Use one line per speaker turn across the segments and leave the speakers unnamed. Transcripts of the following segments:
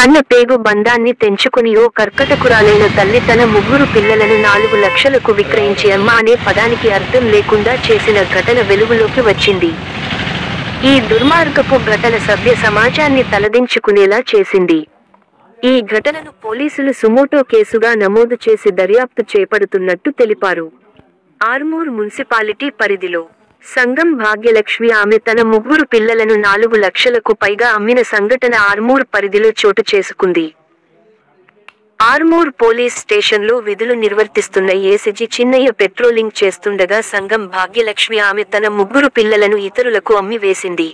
కన్న పేగు బంధాన్ని తెంచుకుని ఓ కర్కటకురాలైన తల్లి తన 3 పిల్లలను 4 లక్షలకు విక్రయించి అమ్మ అనే పదానికి అర్థం లేకుండా చేసిన ఘటన వెలుగులోకి వచ్చింది. ఈ దుర్మార్గపు ఘటన సభ్య సమాజాన్ని తలదించుకునేలా చేసింది. ఈ ఘటనను పోలీసులు సుమోటో కేసుగా నమోదు చేసి దర్యాప్తు చేపడుతున్నట్టు తెలిపారు. ఆర్మూర్ మున్సిపాలిటీ పరిధిలో సంగం భాగ్యలక్ష్మి ఆమె తన 3 పిల్లలను 4 లక్షలకు పైగా అమ్మిన సంఘటన ఆర్మూర్ పరిధిలో చోటు చేసుకుంది. ఆర్మూర్ పోలీస్ స్టేషన్లో విధులు నిర్వర్తిస్తున్న ఏసీజీ చిన్నయ్య పెట్రోలింగ్ చేస్తుండగా సంగం భాగ్యలక్ష్మి ఆమె తన 3 పిల్లలను ఇతరులకు అమ్మి వేసింది.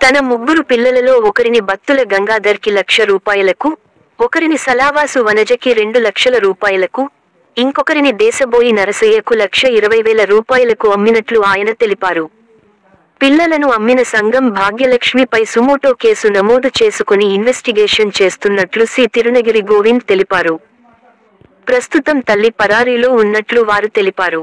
తన 3 పిల్లలలో ఒకరిని బత్తుల గంగాధర్కి ₹1,00,000, ఒకరిని సలావాసు వనజకి ₹2,00,000, ఇంకొకరిని దేశబోయి నరసయ్యకు ₹1,20,000 అమ్మినట్లు ఆయన తెలిపారు. పిల్లలను అమ్మిన సంగం భాగ్యలక్ష్మిపై సుమోటో కేసు నమోదు చేసుకుని ఇన్వెస్టిగేషన్ చేస్తున్నట్లు సి. తిరునగిరి గోవింద్ తెలిపారు. ప్రస్తుతం తల్లి పరారీలో ఉన్నట్లు వారు తెలిపారు.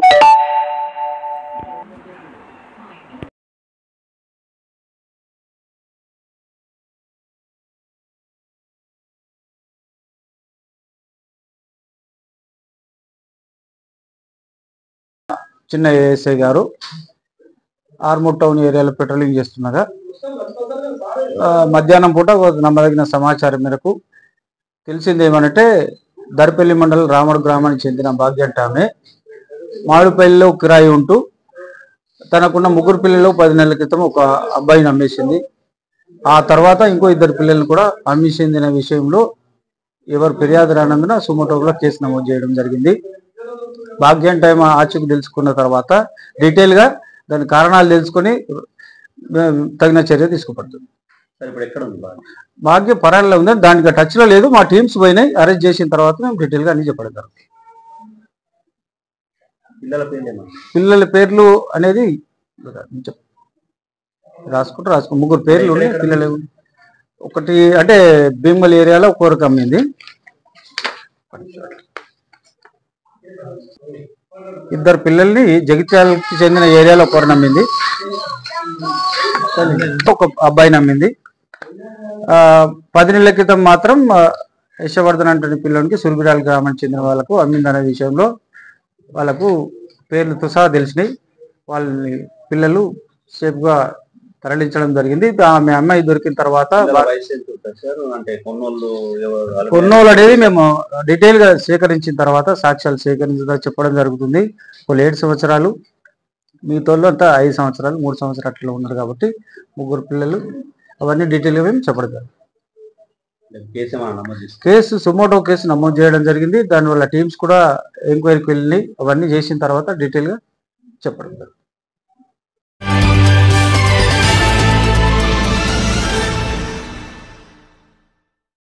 చిన్న ఏఎస్ఐ గారు ఆర్మూర్ టౌన్ ఏరియాలో పెట్రోలింగ్ చేస్తుండగా మధ్యాహ్నం పూట నమ్మదగిన సమాచారం మేరకు తెలిసిందేమనంటే దర్పల్లి మండలం రామడు గ్రామానికి చెందిన భాగ్య అంటే ఆమె మామిడిపల్లిలో కిరాయి ఉంటూ తనకున్న 3 పిల్లలు 10 నెలల క్రితం ఒక అబ్బాయిని అమ్మేసింది. ఆ తర్వాత ఇంకో 2 పిల్లలను కూడా అమ్మేసిందనే విషయంలో ఎవరు ఫిర్యాదు రానందున సుమోటోలో కేసు నమోదు చేయడం జరిగింది. భాగ్యం టైం ఆచూకు తెలుసుకున్న తర్వాత డీటెయిల్గా దాని కారణాలు తెలుసుకొని తగిన చర్య తీసుకోబడుతుంది. భాగ్యం పరారీలో ఉందని దానికి టచ్లో లేదు. మా టీమ్స్ పోయినాయి, అరెస్ట్ చేసిన తర్వాత మేము డీటెయిల్గా అన్ని చెప్పడం జరుగుతుంది. పిల్లల పేర్లు అనేది రాసుకుంటూ 3 పేర్లు ఉన్నాయి. పిల్లలు ఒకటి అంటే భీమల్ ఏరియాలో ఒకరికి అమ్మింది, 2 పిల్లల్ని జగిత్యాలకు చెందిన ఏరియాలో ఒకరు నమ్మింది, ఒక అబ్బాయిని నమ్మింది. 10 నెలల క్రితం మాత్రం యశవర్ధన్ అంటే పిల్లలకి సుర్బిరాల గ్రామానికి చెందిన వాళ్ళకు అమ్మిందనే విషయంలో వాళ్ళకు పేర్లతో సహా తెలిసినాయి. వాళ్ళని పిల్లలు సేఫ్గా తరలించడం జరిగింది. ఆమె అమ్మాయి దొరికిన తర్వాత కొన్నోళ్ళు అనేది మేము డీటెయిల్ గా సేకరించిన తర్వాత సాక్ష్యాలు సేకరించడం చెప్పడం జరుగుతుంది. వాళ్ళు 7 సంవత్సరాలు, మిగతాళ్ళు అంతా 5 సంవత్సరాలు 3 సంవత్సరాలు అట్లా ఉన్నారు కాబట్టి 3 పిల్లలు అవన్నీ డీటెయిల్ గా మేము చెప్పడం జరిగింది. కేసు సుమోటో కేసు నమోదు చేయడం జరిగింది. దానివల్ల టీమ్స్ కూడా ఎంక్వైరీకి వెళ్ళి అవన్నీ చేసిన తర్వాత డీటెయిల్ గా చెప్పడం జరుగుతుంది.